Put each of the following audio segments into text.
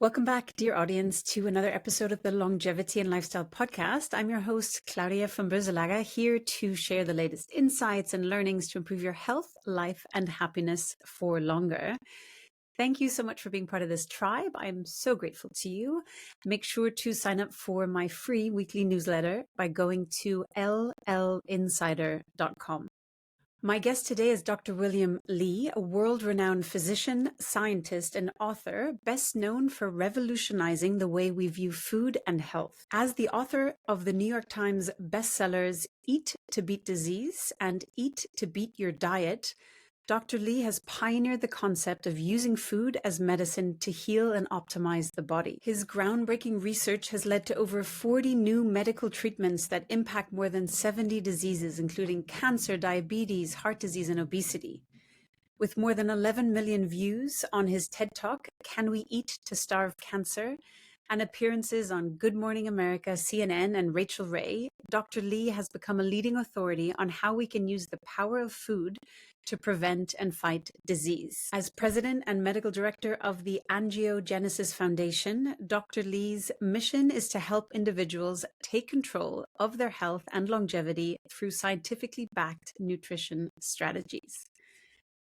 Welcome back, dear audience, to another episode of the Longevity and Lifestyle Podcast. I'm your host, Claudia von Boeselager, here to share the latest insights and learnings to improve your health, life, and happiness for longer. Thank you so much for being part of this tribe. I'm so grateful to you. Make sure to sign up for my free weekly newsletter by going to llinsider.com. My guest today is Dr. William Li, a world-renowned physician, scientist, and author, best known for revolutionizing the way we view food and health. As the author of the New York Times bestsellers Eat to Beat Disease and Eat to Beat Your Diet, Dr. Li has pioneered the concept of using food as medicine to heal and optimize the body. His groundbreaking research has led to over 40 new medical treatments that impact more than 70 diseases, including cancer, diabetes, heart disease, and obesity. With more than 11 million views on his TED Talk, Can We Eat to Starve Cancer?, and appearances on Good Morning America, CNN, and Rachel Ray, Dr. Li has become a leading authority on how we can use the power of food to prevent and fight disease. As president and medical director of the Angiogenesis Foundation, Dr. Li's mission is to help individuals take control of their health and longevity through scientifically backed nutrition strategies.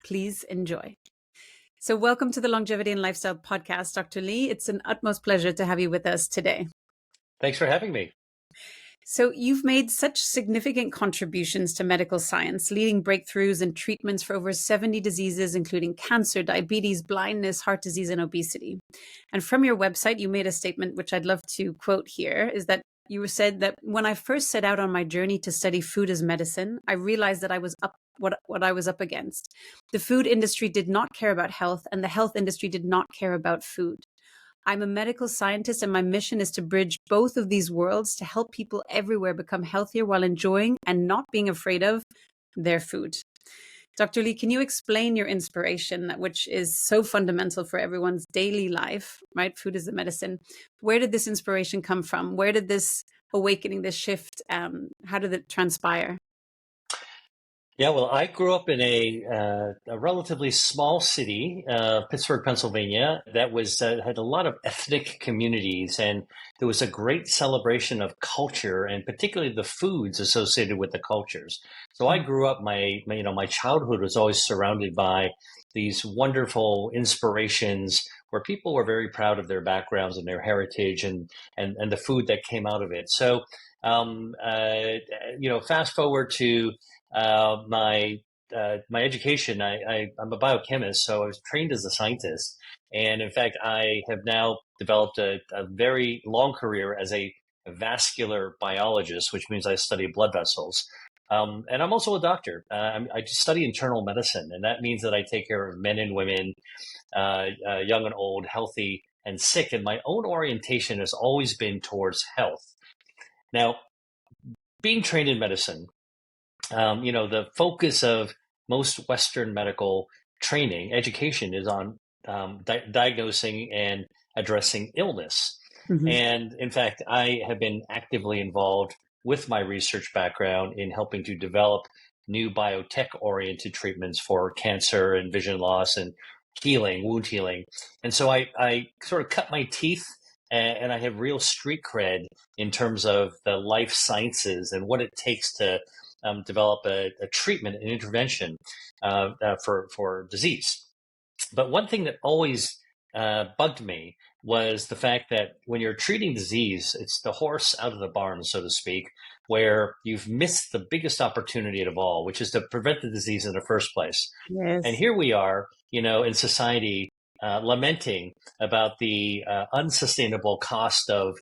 Please enjoy. So welcome to the Longevity and Lifestyle Podcast, Dr. Li. It's an utmost pleasure to have you with us today. Thanks for having me. So you've made such significant contributions to medical science, leading breakthroughs and treatments for over 70 diseases, including cancer, diabetes, blindness, heart disease, and obesity. And from your website, you made a statement, which I'd love to quote here, is that you said that when I first set out on my journey to study food as medicine, I realized that I was what I was up against. The food industry did not care about health, and the health industry did not care about food. I'm a medical scientist, and my mission is to bridge both of these worlds to help people everywhere become healthier while enjoying and not being afraid of their food. Dr. Li, can you explain your inspiration, which is so fundamental for everyone's daily life, right? Food is a medicine. Where did this inspiration come from? Where did this awakening, this shift, how did it transpire? Yeah, well, I grew up in a relatively small city, Pittsburgh, Pennsylvania, that was had a lot of ethnic communities, and there was a great celebration of culture, and particularly the foods associated with the cultures. So I grew up, my childhood was always surrounded by these wonderful inspirations where people were very proud of their backgrounds and their heritage and the food that came out of it. So, fast forward to my education, I'm a biochemist, so I was trained as a scientist. And in fact, I have now developed a very long career as a vascular biologist, which means I study blood vessels. And I'm also a doctor. I study internal medicine, and that means that I take care of men and women, young and old, healthy and sick. And my own orientation has always been towards health. Now, being trained in medicine, the focus of most Western medical training, education is on diagnosing and addressing illness. Mm-hmm. And in fact, I have been actively involved with my research background in helping to develop new biotech-oriented treatments for cancer and vision loss and healing, wound healing. And so I sort of cut my teeth, and I have real street cred in terms of the life sciences and what it takes to develop a treatment, an intervention for disease. But one thing that always bugged me was the fact that when you're treating disease, it's the horse out of the barn, so to speak, where you've missed the biggest opportunity of all, which is to prevent the disease in the first place. Yes. And here we are, in society, lamenting about the unsustainable cost of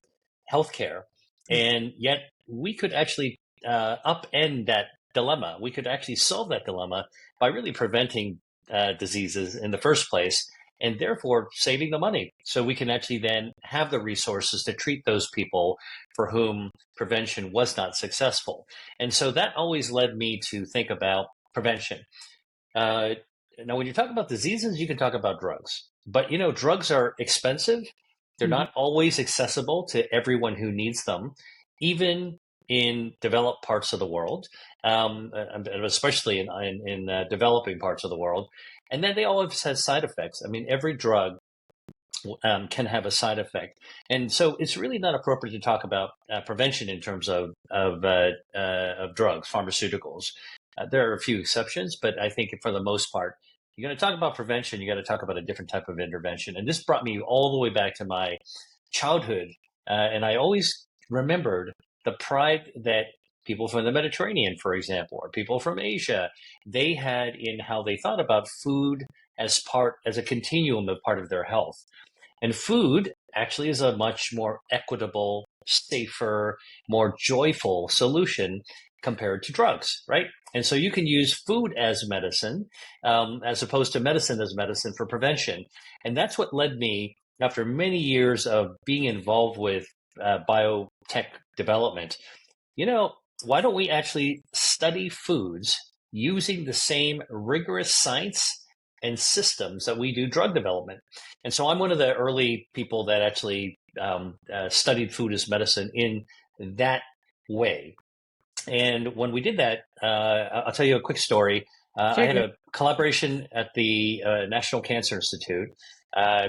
healthcare. And yet we could actually upend that dilemma. We could actually solve that dilemma by really preventing diseases in the first place, and therefore saving the money. So we can actually then have the resources to treat those people for whom prevention was not successful. And so that always led me to think about prevention. Now, when you talk about diseases, you can talk about drugs. But, drugs are expensive. They're not always accessible to everyone who needs them, even in developed parts of the world, especially in developing parts of the world. And then they always have side effects. I mean, every drug can have a side effect. And so it's really not appropriate to talk about prevention in terms of drugs, pharmaceuticals. There are a few exceptions, but I think for the most part, you're going to talk about prevention, you got to talk about a different type of intervention. And this brought me all the way back to my childhood. And I always remembered the pride that people from the Mediterranean, for example, or people from Asia, they had in how they thought about food as a continuum of part of their health. And food actually is a much more equitable, safer, more joyful solution compared to drugs, right? And so you can use food as medicine, as opposed to medicine as medicine for prevention. And that's what led me, after many years of being involved with biotech development, why don't we actually study foods using the same rigorous science and systems that we do drug development? And so I'm one of the early people that actually studied food as medicine in that way. And when we did that, I'll tell you a quick story. I Sure. had a collaboration at the National Cancer Institute.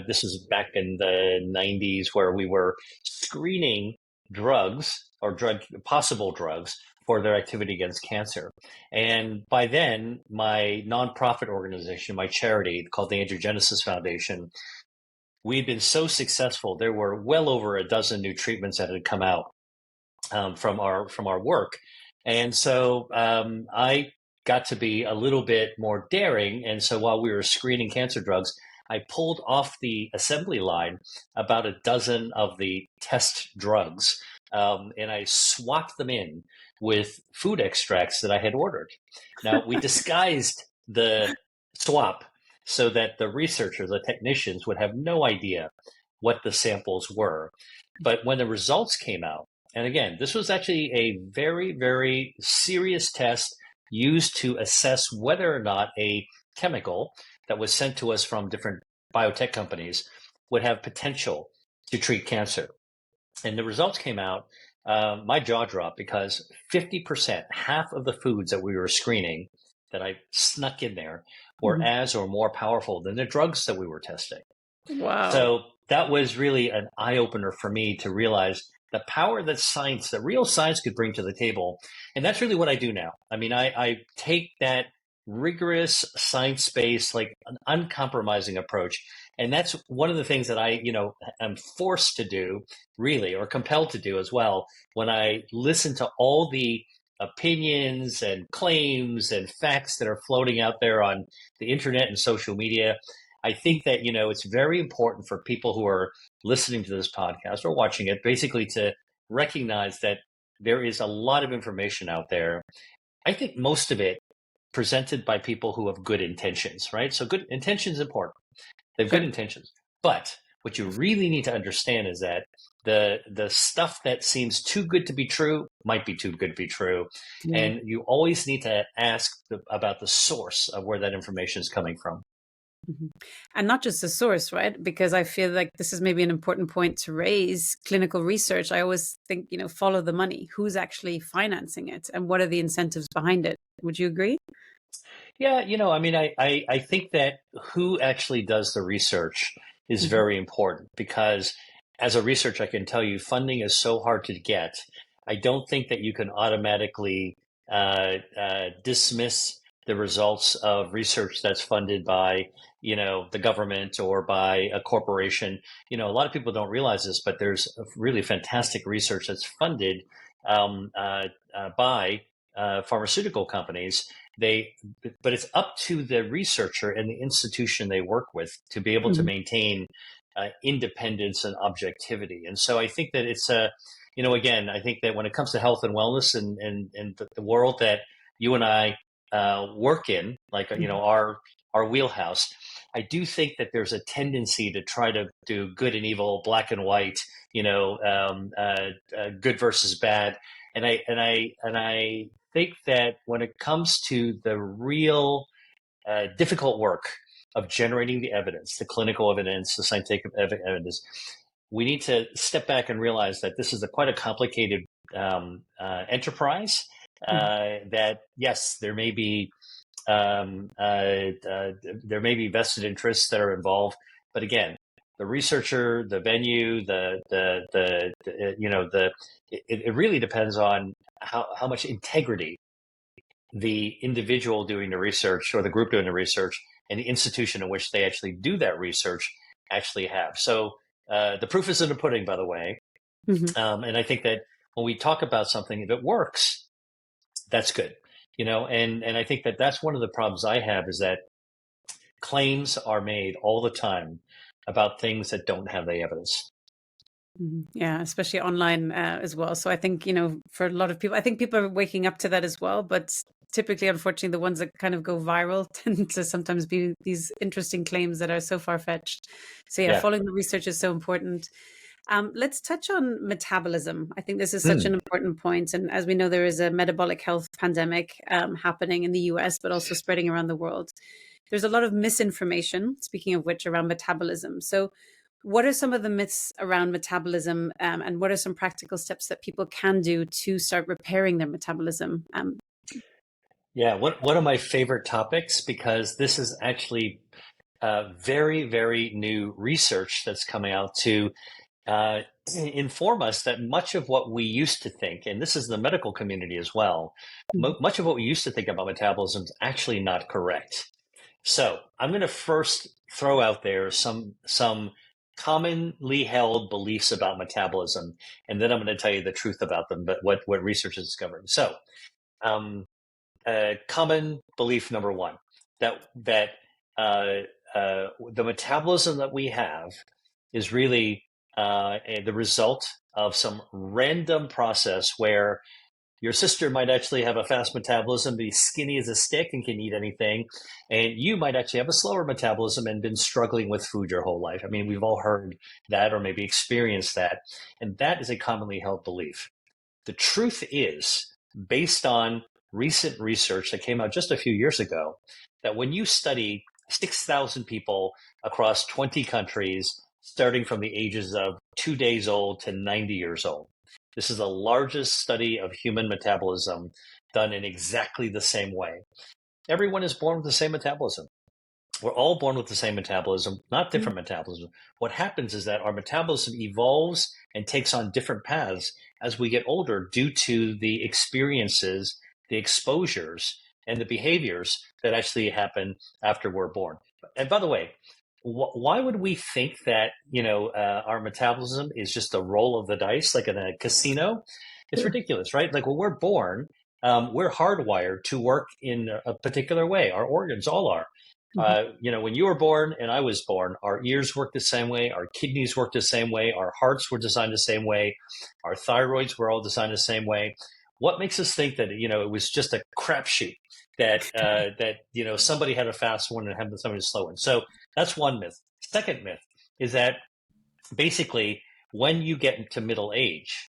This was back in the 90s, where we were screening drugs or possible drugs for their activity against cancer. And by then, my nonprofit organization, my charity called the Angiogenesis Foundation, we'd been so successful. There were well over a dozen new treatments that had come out from our work. And so I got to be a little bit more daring. And so while we were screening cancer drugs, I pulled off the assembly line about a dozen of the test drugs, and I swapped them in with food extracts that I had ordered. Now, we disguised the swap so that the researchers, the technicians, would have no idea what the samples were. But when the results came out, and again, this was actually a very, very serious test used to assess whether or not a chemical that was sent to us from different biotech companies would have potential to treat cancer. And the results came out, my jaw dropped, because 50%, half of the foods that we were screening that I snuck in there, were Mhm. as or more powerful than the drugs that we were testing. Wow. So that was really an eye opener for me to realize the power that science, that real science, could bring to the table. And that's really what I do now. I mean, I take that rigorous science based, like an uncompromising approach. And that's one of the things that I, am forced to do, really, or compelled to do as well, when I listen to all the opinions and claims and facts that are floating out there on the internet and social media. I think that, it's very important for people who are listening to this podcast or watching it, basically to recognize that there is a lot of information out there. I think most of it presented by people who have good intentions, right? So good intentions important. They have good Sure. intentions. But what you really need to understand is that the stuff that seems too good to be true might be too good to be true. Yeah. And you always need to ask about the source of where that information is coming from. Mhm. And not just the source, right? Because I feel like this is maybe an important point to raise. Clinical research, I always think, follow the money. Who's actually financing it and what are the incentives behind it? Would you agree? Yeah, I mean, I think that who actually does the research is Mhm. very important, because as a researcher, I can tell you funding is so hard to get. I don't think that you can automatically dismiss the results of research that's funded by, the government or by a corporation. A lot of people don't realize this, but there's really fantastic research that's funded by pharmaceutical companies. But it's up to the researcher and the institution they work with to be able to Mhm. maintain independence and objectivity. And so I think that it's again, I think that when it comes to health and wellness and the world that you and I work in, like, Mhm. our wheelhouse, I do think that there's a tendency to try to do good and evil, black and white, good versus bad. And I think that when it comes to the real difficult work of generating the evidence, the clinical evidence, the scientific evidence, we need to step back and realize that this is quite a complicated enterprise. Mhm. That, yes, there may be vested interests that are involved, but again, the researcher, the venue, it really depends on how much integrity the individual doing the research or the group doing the research and the institution in which they actually do that research actually have. So the proof is in the pudding, by the way. Mhm. And I think that when we talk about something, if it works, that's good. And I think that that's one of the problems I have is that claims are made all the time about things that don't have the evidence. Yeah, especially online as well. So I think, for a lot of people, I think people are waking up to that as well. But typically, unfortunately, the ones that kind of go viral tend to sometimes be these interesting claims that are so far-fetched. So yeah, Yeah. following the research is so important. Let's touch on metabolism. I think this is such an Mm. important point. And as we know, there is a metabolic health pandemic happening in the US, but also spreading around the world. There's a lot of misinformation, speaking of which, around metabolism. So, what are some of the myths around metabolism, and what are some practical steps that people can do to start repairing their metabolism? Yeah. One of my favorite topics, because this is actually very, very new research that's coming out to uh, inform us that much of what we used to think, and this is the medical community as well, Mhm. much of what we used to think about metabolism is actually not correct. So I'm going to first throw out there some commonly held beliefs about metabolism, and then I'm going to tell you the truth about them, but what research has discovered. So, um, common belief number one that uh, the metabolism that we have is really the result of some random process where your sister might actually have a fast metabolism, be skinny as a stick and can eat anything. And you might actually have a slower metabolism and been struggling with food your whole life. I mean, we've all heard that or maybe experienced that. And that is a commonly held belief. The truth is, based on recent research that came out just a few years ago, that when you study 6,000 people across 20 countries, starting from the ages of 2 days old to 90 years old, this is the largest study of human metabolism done in exactly the same way. Everyone is born with the same metabolism. We're all born with the same metabolism, not different metabolism. What happens is that our metabolism evolves and takes on different paths as we get older due to the experiences, the exposures, and the behaviors that actually happen after we're born. And by the way, why would we think that our metabolism is just a roll of the dice, like in a casino? It's ridiculous, right? Like when we're born, we're hardwired to work in a particular way. Our organs all are. Mhm. When you were born and I was born, our ears worked the same way, our kidneys worked the same way, our hearts were designed the same way, our thyroids were all designed the same way. What makes us think that it was just a crapshoot that somebody had a fast one and had somebody slow one? So that's one myth. Second myth is that basically when you get to middle age,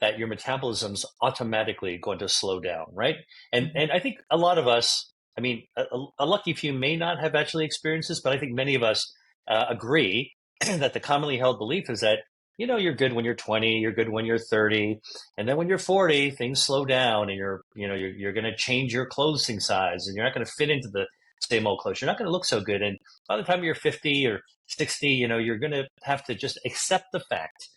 that your metabolism's automatically going to slow down, right? And I think a lot of us, I mean, a lucky few may not have actually experienced this, but I think many of us agree that the commonly held belief is that you're good when you're 20, you're good when you're 30, and then when you're 40, things slow down, and you're going to change your clothing size, and you're not going to fit into the same old clothes. You're not going to look so good, and by the time you're 50 or 60, you're going to have to just accept the fact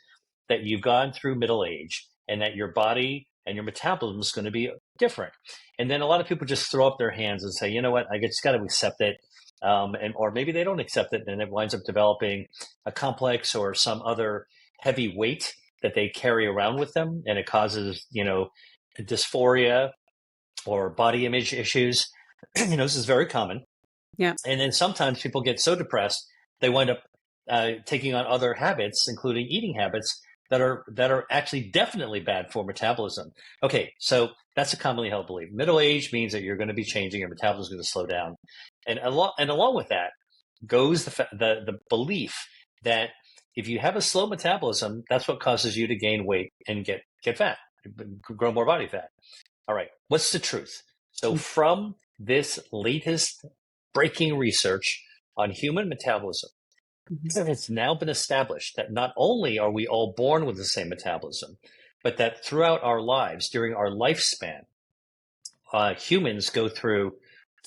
that you've gone through middle age and that your body and your metabolism is going to be different. And then a lot of people just throw up their hands and say, you know what, I just got to accept it. Or maybe they don't accept it and it winds up developing a complex or some other heavy weight that they carry around with them. And it causes, dysphoria or body image issues. This is very common. Yeah. And then sometimes people get so depressed, they wind up taking on other habits, including eating habits that are actually definitely bad for metabolism. Okay, so that's a commonly held belief. Middle age means that you're going to be changing, your metabolism is going to slow down, and along with that goes the belief that if you have a slow metabolism, that's what causes you to gain weight and get fat, grow more body fat. All right, what's the truth? So from this latest breaking research on human metabolism, Mhm. it's now been established that not only are we all born with the same metabolism, but that throughout our lives, during our lifespan, humans go through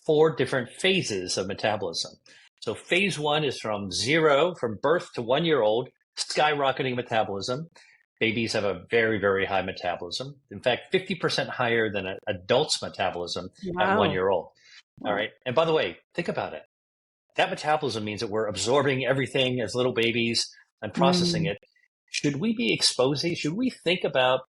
four different phases of metabolism. So phase one is from zero, from birth to 1 year old, skyrocketing metabolism. Babies have a very, very high metabolism. In fact, 50% higher than an adult's metabolism at one Wow. year old. All Wow. right. And by the way, think about it. That metabolism means that we're absorbing everything as little babies and processing Mm. it. Should we be exposing? Should we think about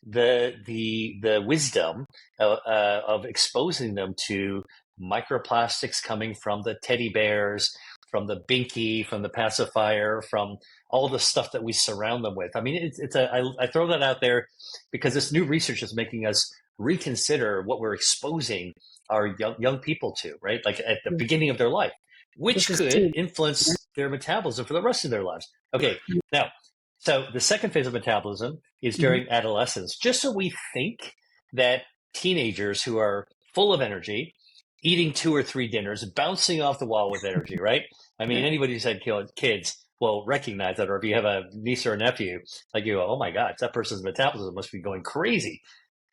the wisdom of exposing them to microplastics coming from the teddy bears, from the binky, from the pacifier, from all the stuff that we surround them with? I mean, I throw that out there because this new research is making us reconsider what we're exposing our young people to, right? Like at the beginning of their life, This which is could true. Yeah. influence their metabolism for the rest of their lives. Okay, now, so the second phase of metabolism is Mhm. during adolescence, just so we think that teenagers who are full of energy, eating 2 or 3 dinners, bouncing off the wall with energy, right? I mean, Yeah. anybody who's had kids will recognize that, or if you have a niece or a nephew, like you go, oh my God, that person's metabolism must be going crazy.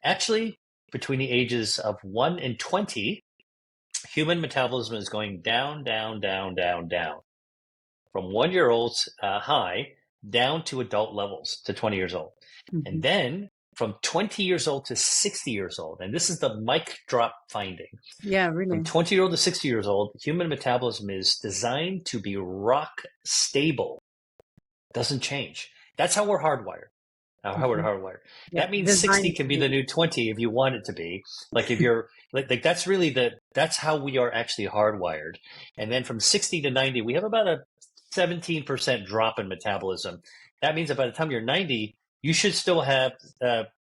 Actually, between the ages of 1 and 20, human metabolism is going down, down, down, down, down from 1 year olds high down to adult levels to 20 years old. And Mhm. then from 20 years old to 60 years old, and this is the mic drop finding. Yeah, From really. 20-year-old to 60 years old, human metabolism is designed to be rock stable. It doesn't change. That's how we're hardwired. How we're Mhm. hardwired. Yeah, That means 60 designed can to be the be. new 20 if you want it to be. Like if you're like that's really that's how we are actually hardwired. And then from 60 to 90, we have about a 17% drop in metabolism. That means that by the time you're 90, you should still have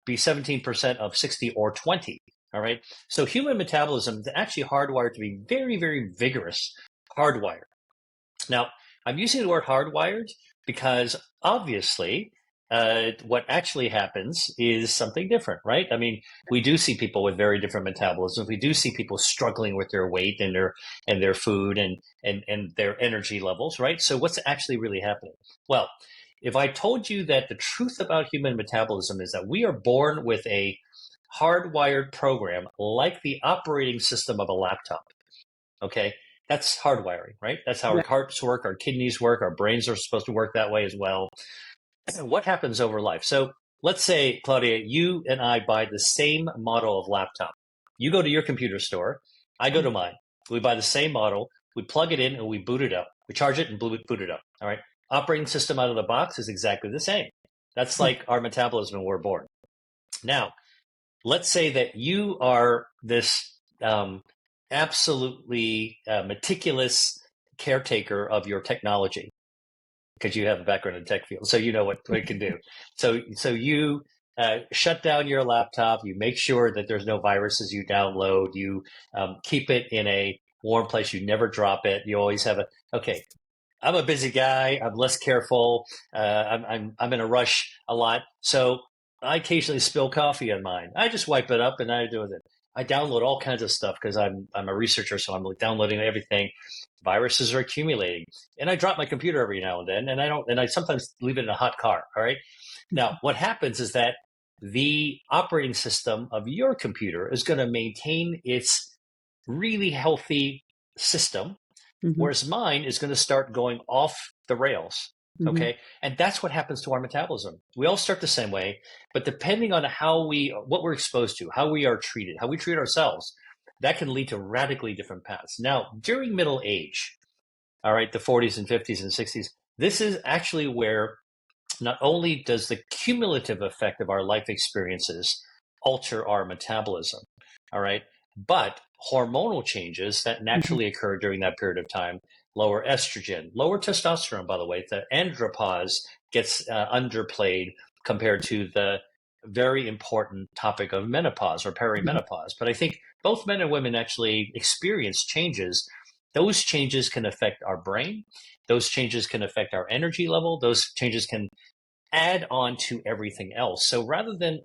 be 17% of 60 or 20. All right. So human metabolism is actually hardwired to be very, very vigorous, hardwired. Now, I'm using the word hardwired because obviously, what actually happens is something different, right? I mean, we do see people with very different metabolisms. We do see people struggling with their weight and their food and their energy levels, right? So, what's actually really happening? Well, if I told you that the truth about human metabolism is that we are born with a hardwired program like the operating system of a laptop. Okay. That's hardwiring, right? That's how our Yeah. hearts work, our kidneys work, our brains are supposed to work that way as well. What happens over life? So let's say, Claudia, you and I buy the same model of laptop. You go to your computer store, I go to mine. We buy the same model, we plug it in and we boot it up. We charge it and boot it up. All right. Operating system out of the box is exactly the same. That's like our metabolism when we're born. Now, let's say that you are this absolutely meticulous caretaker of your technology because you have a background in the tech field, so you know what it can do. So you shut down your laptop. You make sure that there's no viruses you download. You keep it in a warm place. You never drop it. You always have a okay. I'm a busy guy. I'm less careful. I'm in a rush a lot, so I occasionally spill coffee on mine. I just wipe it up and I do with it. I download all kinds of stuff because I'm a researcher, so I'm downloading everything. Viruses are accumulating, and I drop my computer every now and then, and I sometimes leave it in a hot car. All right. Now, what happens is that the operating system of your computer is going to maintain its really healthy system, Mhm. whereas mine is going to start going off the rails. Mhm. Okay. And that's what happens to our metabolism. We all start the same way, but depending on what we're exposed to, how we are treated, how we treat ourselves, that can lead to radically different paths. Now, during middle age, all right, the 40s and 50s and 60s, this is actually where not only does the cumulative effect of our life experiences alter our metabolism, all right, but hormonal changes that Mhm. naturally occur during that period of time, lower estrogen, lower testosterone, by the way, the andropause gets underplayed compared to the very important topic of menopause or Mhm. perimenopause. But I think both men and women actually experience changes. Those changes can affect our brain. Those changes can affect our energy level. Those changes can add on to everything else. So rather than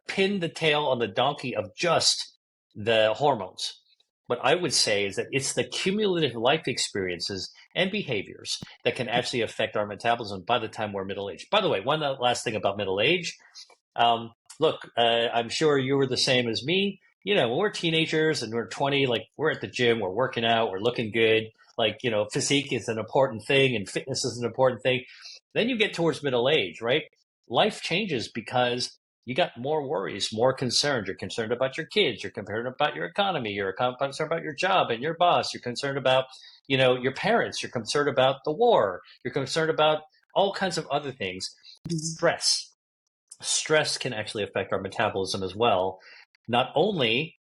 pin the tail on the donkey of just the hormones, what I would say is that it's the cumulative life experiences and behaviors that can actually affect our metabolism by the time we're middle aged. By the way, one last thing about middle age. Look, I'm sure you were the same as me. when we're teenagers and we're 20, like we're at the gym, we're working out, we're looking good. Like, physique is an important thing and fitness is an important thing. Then you get towards middle age, right? Life changes because you got more worries, more concerns. You're concerned about your kids. You're concerned about your economy. You're concerned about your job and your boss. You're concerned about, your parents. You're concerned about the war. You're concerned about all kinds of other things. Mhm. Stress can actually affect our metabolism as well, not only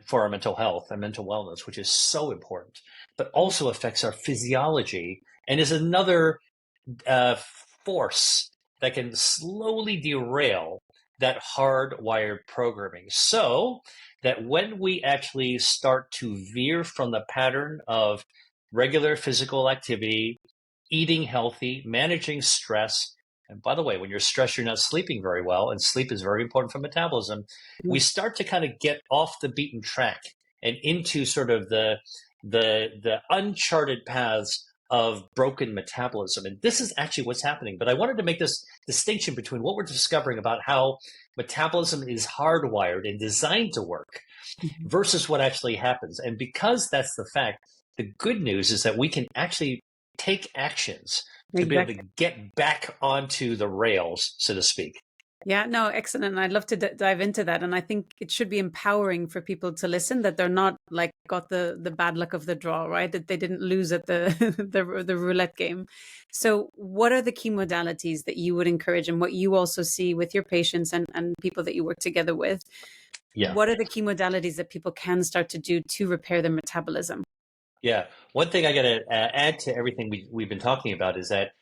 for our mental health and mental wellness, which is so important, but also affects our physiology and is another uh, force that can slowly derail that hardwired programming. So that when we actually start to veer from the pattern of regular physical activity, eating healthy, managing stress, and by the way, when you're stressed, you're not sleeping very well, and sleep is very important for metabolism. We Yes. start to kind of get off the beaten track and into sort of the uncharted paths of broken metabolism. And this is actually what's happening. But I wanted to make this distinction between what we're discovering about how metabolism is hardwired and designed to work Mhm. versus what actually happens. And because that's the fact, the good news is that we can actually take actions to be able to Exactly. get back onto the rails, so to speak. Yeah, no, excellent. And I'd love to dive into that. And I think it should be empowering for people to listen that they're not like got the bad luck of the draw, right? That they didn't lose at the the roulette game. So, what are the key modalities that you would encourage, and what you also see with your patients and people that you work together with? Yeah. What are the key modalities that people can start to do to repair their metabolism? Yeah. One thing I got to add to everything we've been talking about is that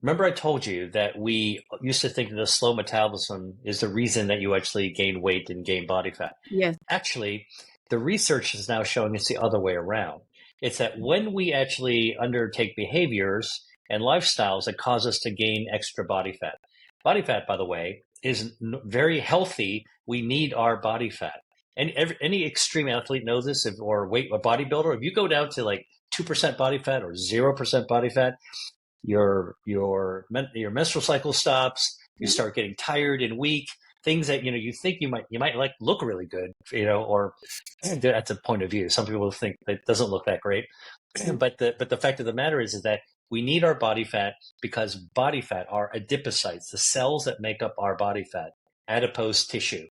remember I told you that we used to think that the slow metabolism is the reason that you actually gain weight and gain body fat. Yes. Actually, the research is now showing it's the other way around. It's that when we actually undertake behaviors and lifestyles that cause us to gain extra body fat, by the way, is very healthy. We need our body fat. And any extreme athlete knows this, or a bodybuilder. If you go down to like 2% body fat or 0% body fat, your menstrual cycle stops. You Yeah. start getting tired and weak. Things that you think you might like look really good, or that's a point of view. Some people think that it doesn't look that great, Yeah. but the fact of the matter is that we need our body fat because body fat are adipocytes, the cells that make up our body fat, adipose tissue.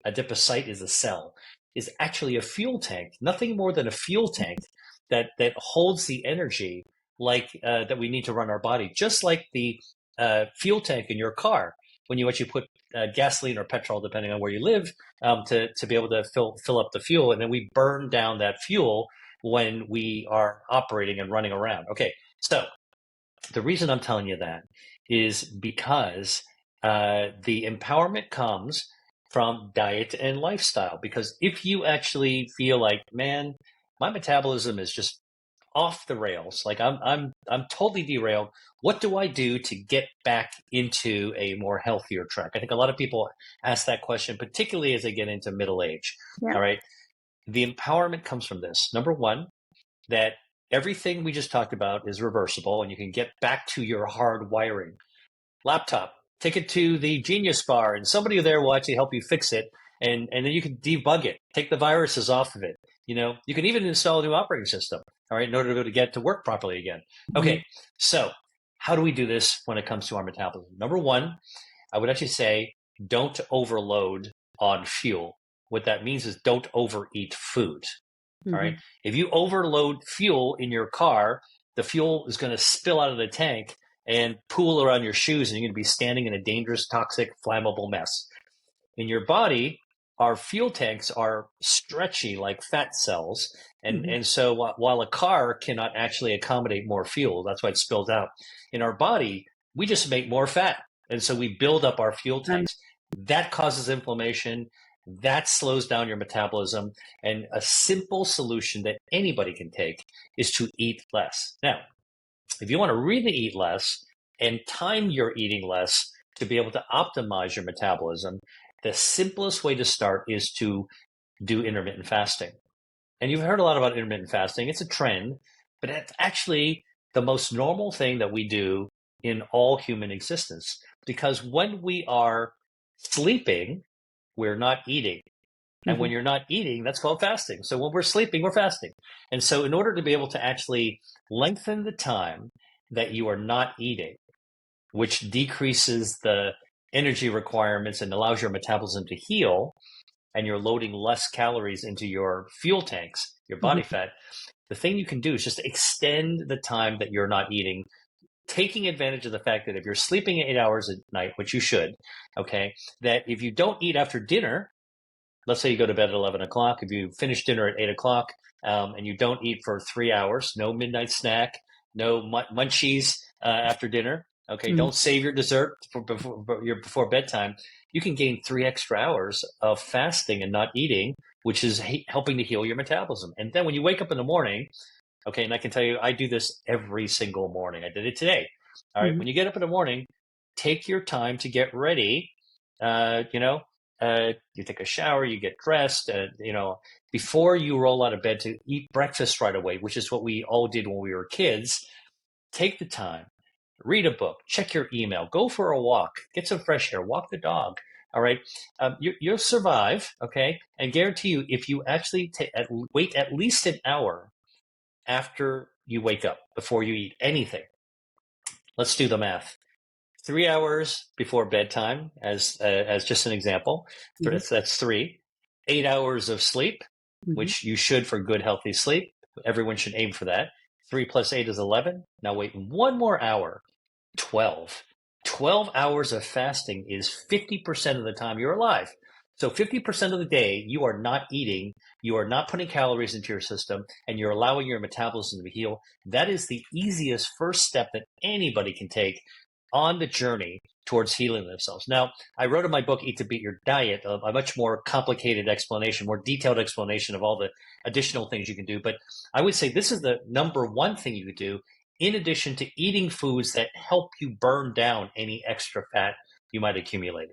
Adipocyte is a cell, is actually a fuel tank, nothing more than a fuel tank that holds the energy that we need to run our body, just like the fuel tank in your car when you actually put gasoline or petrol, depending on where you live, to be able to fill up the fuel, and then we burn down that fuel when we are operating and running around. Okay, so the reason I'm telling you that is because the empowerment comes from diet and lifestyle. Because if you actually feel like, man, my metabolism is just off the rails, like I'm totally derailed. What do I do to get back into a more healthier track? I think a lot of people ask that question, particularly as they get into middle age. Yeah. All right. The empowerment comes from this. Number one, that everything we just talked about is reversible and you can get back to your hard wiring. Laptop, take it to the Genius Bar and somebody there will actually help you fix it, and then you can debug it, take the viruses off of it. You can even install a new operating system, all right, in order to be able to get to work properly again. Mhm. Okay, so how do we do this when it comes to our metabolism? Number one, I would actually say don't overload on fuel. What that means is don't overeat food. All right. Mhm. If you overload fuel in your car, the fuel is going to spill out of the tank and pool around your shoes, and you're going to be standing in a dangerous, toxic, flammable mess. In your body, our fuel tanks are stretchy like fat cells. And, Mhm. and so while a car cannot actually accommodate more fuel, that's why it spills out. In our body, we just make more fat. And so we build up our fuel Um, tanks. That causes inflammation. That slows down your metabolism. And a simple solution that anybody can take is to eat less. Now, if you want to really eat less and time your eating less to be able to optimize your metabolism, the simplest way to start is to do intermittent fasting. And you've heard a lot about intermittent fasting. It's a trend, but it's actually the most normal thing that we do in all human existence. Because when we are sleeping, we're not eating. And when you're not eating, that's called fasting. So when we're sleeping, we're fasting. And so in order to be able to actually lengthen the time that you are not eating, which decreases the energy requirements and allows your metabolism to heal, and you're loading less calories into your fuel tanks, your body fat, the thing you can do is just extend the time that you're not eating, taking advantage of the fact that if you're sleeping 8 hours a night, which you should, okay, that if you don't eat after dinner, let's say you go to bed at 11 o'clock, if you finish dinner at 8 o'clock and you don't eat for 3 hours, no midnight snack, no munchies after dinner, okay, don't save your dessert before bedtime, you can gain 3 extra hours of fasting and not eating, which is helping to heal your metabolism. And then when you wake up in the morning, okay, and I can tell you, I do this every single morning. I did it today. All right, when you get up in the morning, take your time to get ready. You take a shower, you get dressed, before you roll out of bed to eat breakfast right away, which is what we all did when we were kids. Take the time, read a book, check your email, go for a walk, get some fresh air, walk the dog. All right, you'll survive. Okay, and guarantee you, if you actually wait at least an hour after you wake up before you eat anything. Let's do the math. 3 hours before bedtime, as just an example, that's 3. 8 hours of sleep, which you should for good, healthy sleep. Everyone should aim for that. 3 plus 8 is 11. Now wait one more hour, 12. 12 hours of fasting is 50% of the time you're alive. So 50% of the day, you are not eating, you are not putting calories into your system, and you're allowing your metabolism to heal. That is the easiest first step that anybody can take on the journey towards healing themselves. Now, I wrote in my book, Eat to Beat Your Diet, a much more complicated explanation, more detailed explanation of all the additional things you can do. But I would say this is the number one thing you could do, in addition to eating foods that help you burn down any extra fat you might accumulate.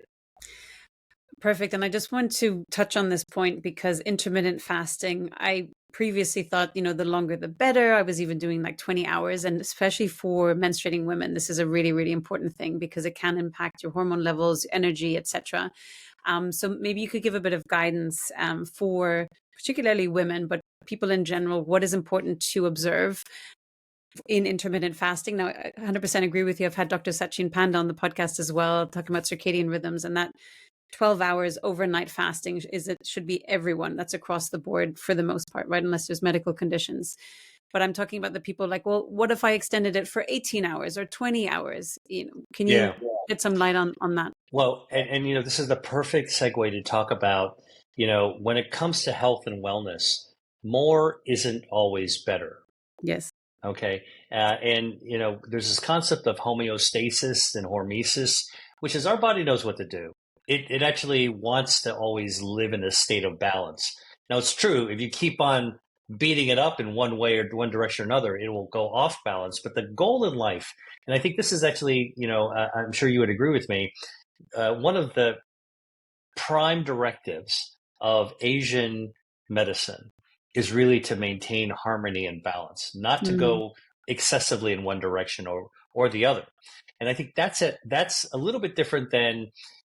Perfect. And I just want to touch on this point because intermittent fasting, I previously thought, the longer the better. I was even doing like 20 hours. And especially for menstruating women, this is a really, really important thing because it can impact your hormone levels, energy, etc. So maybe you could give a bit of guidance for particularly women, but people in general, what is important to observe in intermittent fasting. Now, I 100% agree with you. I've had Dr. Sachin Panda on the podcast as well, talking about circadian rhythms, and that 12 hours overnight fasting should be everyone. That's across the board for the most part, right? Unless there's medical conditions. But I'm talking about the people like, well, what if I extended it for 18 hours or 20 hours? Can you shed some light on that? Well, and this is the perfect segue to talk about, when it comes to health and wellness, more isn't always better. Yes. Okay. And there's this concept of homeostasis and hormesis, which is our body knows what to do. It actually wants to always live in a state of balance. Now, it's true, if you keep on beating it up in one way or one direction or another, it will go off balance. But the goal in life, and I think this is actually, I'm sure you would agree with me, one of the prime directives of Asian medicine is really to maintain harmony and balance, not to go excessively in one direction or the other. And I think that's a little bit different than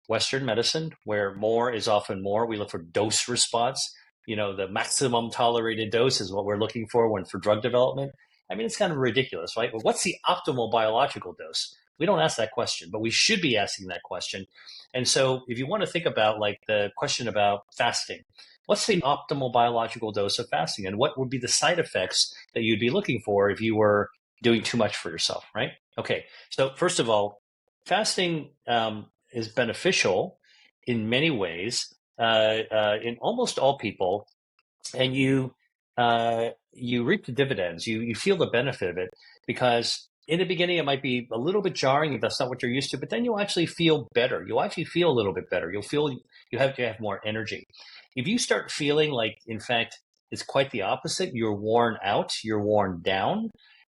Western medicine, where more is often more. We look for dose response. The maximum tolerated dose is what we're looking for for drug development. I mean, it's kind of ridiculous, right? Well, what's the optimal biological dose? We don't ask that question, but we should be asking that question. And so if you want to think about like the question about fasting, what's the optimal biological dose of fasting, and what would be the side effects that you'd be looking for if you were doing too much for yourself, right? Okay, so first of all, fasting is beneficial in many ways in almost all people, and you reap the dividends. You feel the benefit of it, because in the beginning it might be a little bit jarring if that's not what you're used to, but then you'll actually feel better. You'll actually feel a little bit better. You'll feel you have to have more energy. If you start feeling like, in fact, it's quite the opposite, you're worn out, you're worn down,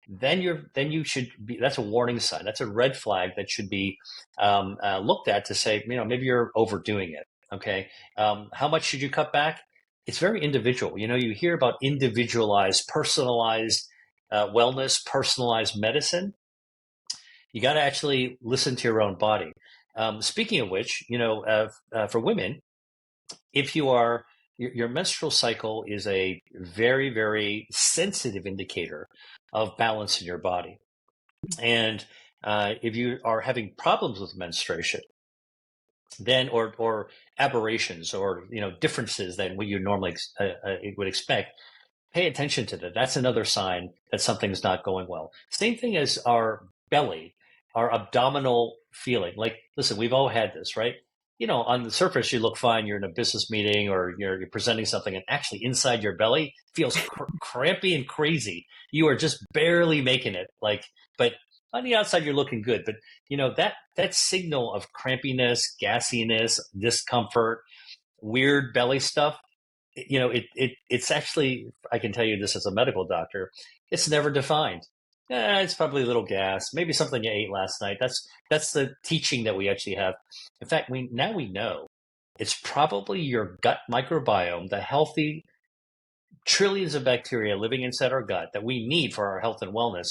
then you should be. That's a warning sign. That's a red flag that should be looked at to say, maybe you're overdoing it. Okay, how much should you cut back? It's very individual. You hear about individualized, personalized wellness, personalized medicine. You got to actually listen to your own body. Speaking of which, for women, if you are your menstrual cycle is a very, very sensitive indicator of balance in your body. And if you are having problems with menstruation, then or aberrations or differences than what you normally would expect, pay attention to that. That's another sign that something's not going well. Same thing as our belly, our abdominal feeling. Like, listen, we've all had this, right? On the surface, you look fine. You're in a business meeting or you're presenting something, and actually inside your belly feels crampy and crazy. You are just barely making it. But on the outside, you're looking good. But that signal of crampiness, gassiness, discomfort, weird belly stuff, it's actually, I can tell you this as a medical doctor, it's never defined. It's probably a little gas, maybe something you ate last night. That's the teaching that we actually have. In fact, we know it's probably your gut microbiome, the healthy trillions of bacteria living inside our gut that we need for our health and wellness.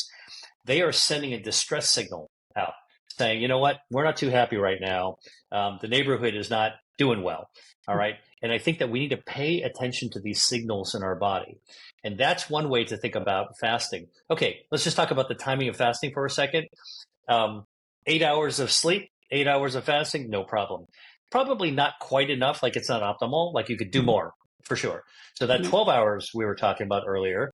They are sending a distress signal out saying, you know what, we're not too happy right now. The neighborhood is not doing well. All right. And I think that we need to pay attention to these signals in our body. And that's one way to think about fasting. Okay, let's just talk about the timing of fasting for a second. 8 hours of sleep, 8 hours of fasting, no problem. Probably not quite enough. Like, it's not optimal. Like, you could do more for sure. So that 12 hours we were talking about earlier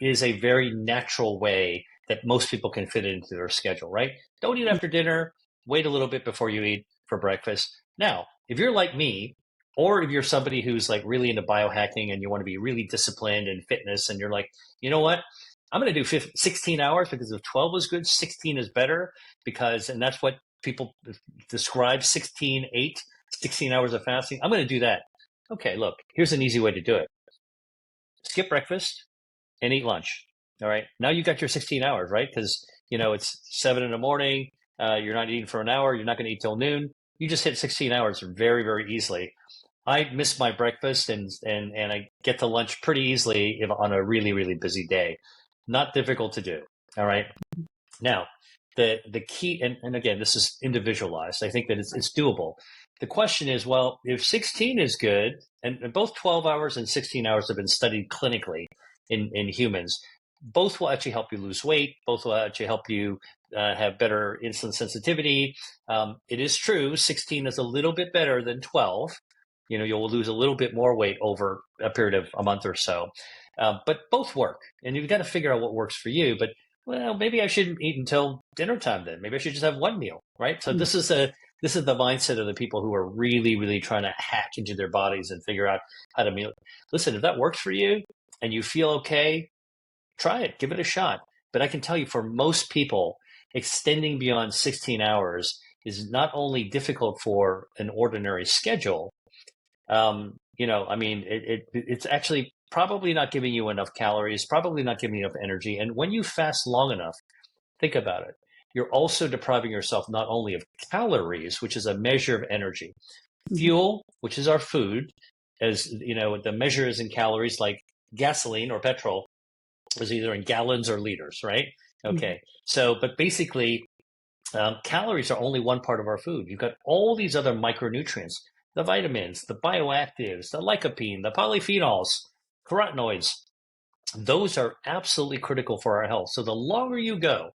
is a very natural way that most people can fit it into their schedule, right? Don't eat after dinner. Wait a little bit before you eat for breakfast. Now, if you're like me, or if you're somebody who's like really into biohacking and you want to be really disciplined in fitness, and you're like, you know what, I'm going to do 16 hours because if 12 was good, 16 is better and that's what people describe 16 hours of fasting. I'm going to do that. Okay, look, here's an easy way to do it. Skip breakfast and eat lunch. All right. Now you got your 16 hours, right? Because, it's 7 in the morning. You're not eating for an hour. You're not going to eat till noon. You just hit 16 hours very, very easily. I miss my breakfast and I get to lunch pretty easily on a really, really busy day. Not difficult to do. All right. Now, the key, and again, this is individualized. I think that it's doable. The question is, well, if 16 is good, and both 12 hours and 16 hours have been studied clinically in humans, both will actually help you lose weight. Both will actually help you have better insulin sensitivity. It is true, 16 is a little bit better than 12. You'll lose a little bit more weight over a period of a month or so. But both work, and you've got to figure out what works for you. But, well, maybe I shouldn't eat until dinner time then. Maybe I should just have one meal, right? So this is the mindset of the people who are really, really trying to hack into their bodies and figure out how to meal. Listen, if that works for you and you feel okay, try it, give it a shot. But I can tell you, for most people, extending beyond 16 hours is not only difficult for an ordinary schedule. It's actually probably not giving you enough calories, probably not giving you enough energy. And when you fast long enough, think about it. You're also depriving yourself not only of calories, which is a measure of energy, fuel, which is our food, as the measure is in calories, like gasoline or petrol is either in gallons or liters, right? Okay. So, but basically, calories are only one part of our food. You've got all these other micronutrients, the vitamins, the bioactives, the lycopene, the polyphenols, carotenoids. Those are absolutely critical for our health. So the longer you go,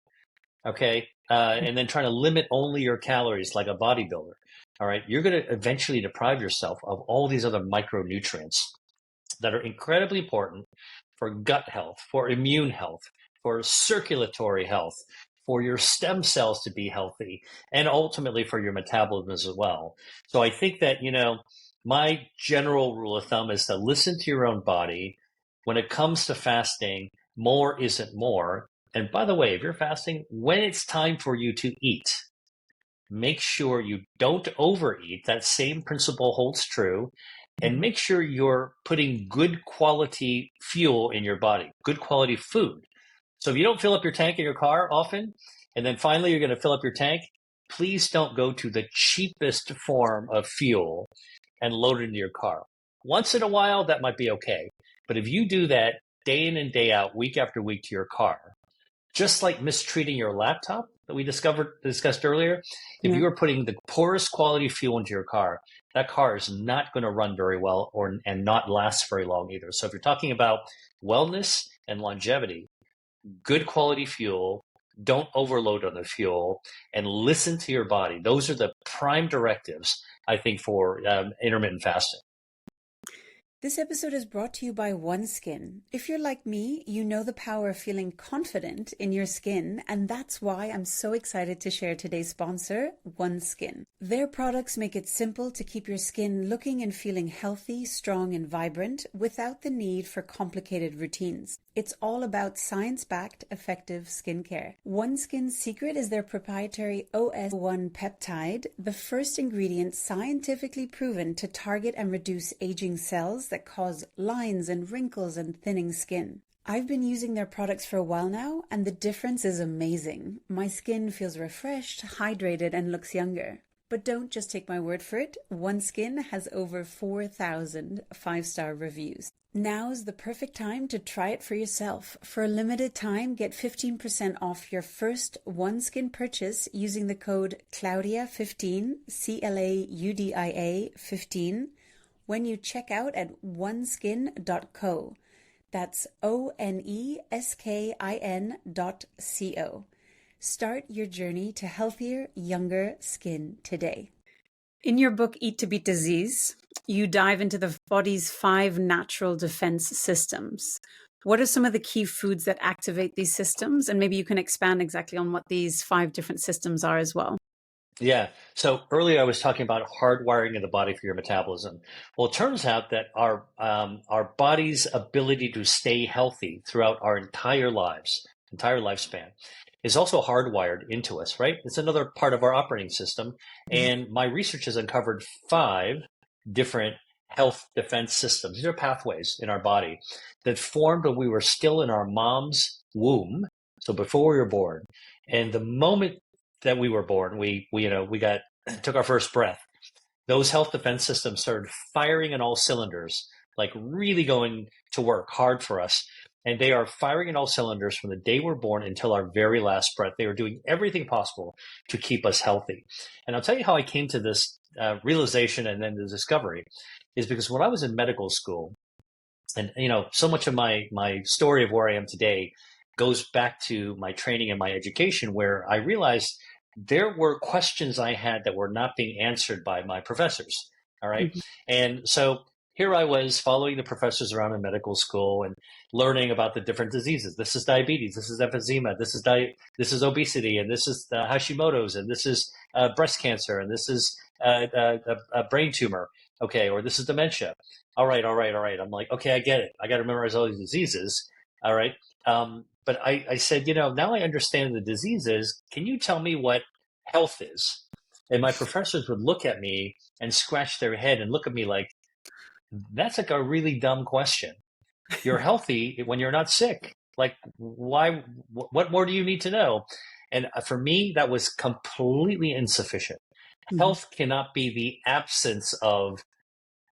okay, and then trying to limit only your calories like a bodybuilder, all right, you're going to eventually deprive yourself of all these other micronutrients that are incredibly important for gut health, for immune health, for circulatory health, for your stem cells to be healthy, and ultimately for your metabolism as well. So I think that, my general rule of thumb is to listen to your own body. When it comes to fasting, more isn't more. And by the way, if you're fasting, when it's time for you to eat, make sure you don't overeat. That same principle holds true. And make sure you're putting good quality fuel in your body, good quality food. So if you don't fill up your tank in your car often, and then finally you're going to fill up your tank, please don't go to the cheapest form of fuel and load it into your car. Once in a while, that might be okay. But if you do that day in and day out, week after week to your car, just like mistreating your laptop, that we discussed earlier, if Yeah. you are putting the poorest quality fuel into your car, that car is not going to run very well and not last very long either. So if you're talking about wellness and longevity, good quality fuel, don't overload on the fuel, and listen to your body. Those are the prime directives, I think, for intermittent fasting. This episode is brought to you by OneSkin. If you're like me, you know the power of feeling confident in your skin, and that's why I'm so excited to share today's sponsor, OneSkin. Their products make it simple to keep your skin looking and feeling healthy, strong, and vibrant without the need for complicated routines. It's all about science-backed, effective skincare. OneSkin's secret is their proprietary OS1 peptide, the first ingredient scientifically proven to target and reduce aging cells that cause lines and wrinkles and thinning skin. I've been using their products for a while now, and the difference is amazing. My skin feels refreshed, hydrated, and looks younger. But don't just take my word for it. OneSkin has over 4,000 five-star reviews. Now's the perfect time to try it for yourself. For a limited time, get 15% off your first OneSkin purchase using the code Claudia15, CLAUDIA 15, when you check out at oneskin.co. That's ONESKIN.co. Start your journey to healthier, younger skin today. In your book, Eat to Beat Disease, you dive into the body's 5 natural defense systems. What are some of the key foods that activate these systems? And maybe you can expand exactly on what these 5 different systems are as well. Yeah. So earlier I was talking about hardwiring in the body for your metabolism. Well, it turns out that our body's ability to stay healthy throughout our entire lifespan, is also hardwired into us, right? It's another part of our operating system. And my research has uncovered 5 different health defense systems. These are pathways in our body that formed when we were still in our mom's womb. So before we were born. And the moment that we were born, we took our first breath. Those health defense systems started firing on all cylinders, like really going to work hard for us. And they are firing in all cylinders from the day we're born until our very last breath. They are doing everything possible to keep us healthy. And I'll tell you how I came to this realization and then the discovery is because when I was in medical school, and so much of my story of where I am today goes back to my training and my education, where I realized there were questions I had that were not being answered by my professors. All right. And so here I was following the professors around in medical school and learning about the different diseases. This is diabetes. This is emphysema. This is obesity. And this is Hashimoto's. And this is breast cancer. And this is a brain tumor. Okay. Or this is dementia. All right. I'm like, okay, I get it. I got to memorize all these diseases. All right. But I said, now I understand the diseases. Can you tell me what health is? And my professors would look at me and scratch their head and look at me like, that's like a really dumb question. You're healthy when you're not sick. Like, why? What more do you need to know? And for me, that was completely insufficient. Health cannot be the absence of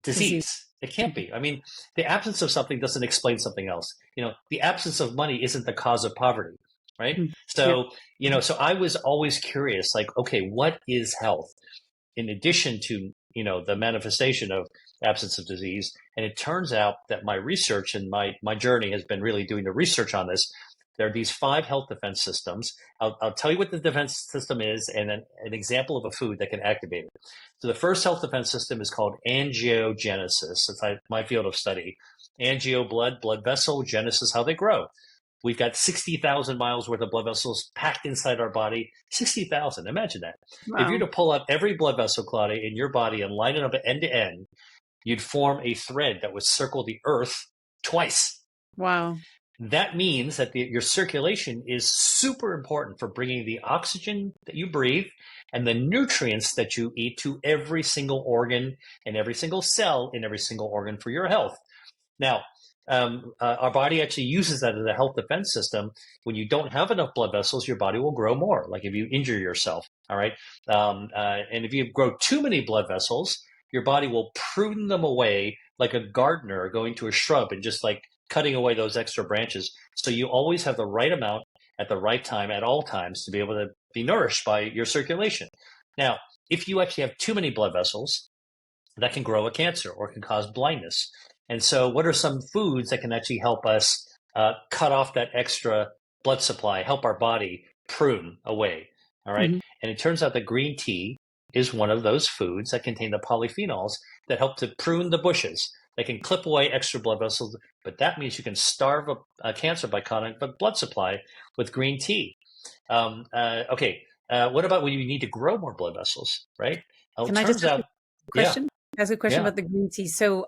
disease. It can't be. I mean, the absence of something doesn't explain something else. The absence of money isn't the cause of poverty, right? So, so I was always curious, like, okay, what is health? In addition to, the manifestation of absence of disease. And it turns out that my research and my journey has been really doing the research on this. There are these 5 health defense systems. I'll tell you what the defense system is and then an example of a food that can activate it. So the first health defense system is called angiogenesis. It's my field of study. Angio, blood vessel, genesis, how they grow. We've got 60,000 miles worth of blood vessels packed inside our body. 60,000, imagine that. Wow. If you were to pull out every blood vessel, Claudia, in your body and line it up end to end, you'd form a thread that would circle the earth twice. Wow. That means that your circulation is super important for bringing the oxygen that you breathe and the nutrients that you eat to every single organ and every single cell in every single organ for your health. Now, our body actually uses that as a health defense system. When you don't have enough blood vessels, your body will grow more, like if you injure yourself, all right? And if you grow too many blood vessels, your body will prune them away like a gardener going to a shrub and just like cutting away those extra branches. So you always have the right amount at the right time at all times to be able to be nourished by your circulation. Now, if you actually have too many blood vessels, that can grow a cancer or can cause blindness. And so, what are some foods that can actually help us cut off that extra blood supply, help our body prune away? All right. Mm-hmm. And it turns out that green tea is one of those foods that contain the polyphenols that help to prune the bushes. They can clip away extra blood vessels, but that means you can starve a cancer by cutting the blood supply with green tea. Okay. What about when you need to grow more blood vessels, right? It Can I just turns ask a out, yeah, question? Ask a question yeah. about the green tea. So,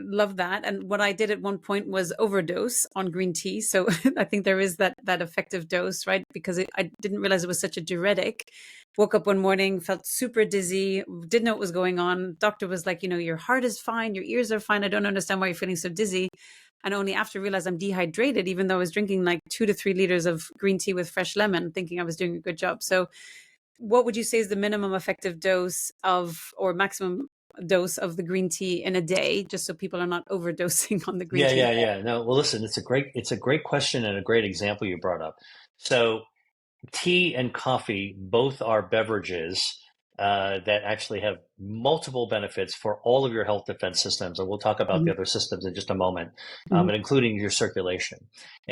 love that. And what I did at one point was overdose on green tea. So I think there is that effective dose, right? Because I didn't realize it was such a diuretic. Woke up one morning, felt super dizzy, didn't know what was going on. Doctor was like, your heart is fine, your ears are fine. I don't understand why you're feeling so dizzy. And only after realized I'm dehydrated, even though I was drinking like 2 to 3 liters of green tea with fresh lemon, thinking I was doing a good job. So what would you say is the minimum effective dose of, or maximum dose of the green tea in a day, just so people are not overdosing on the green Yeah, tea? yeah, yeah. No, well, listen, it's a great question and a great example you brought up. So, tea and coffee both are beverages that actually have multiple benefits for all of your health defense systems, and we'll talk about the Mhm, other systems in just a moment, mhm, and including your circulation.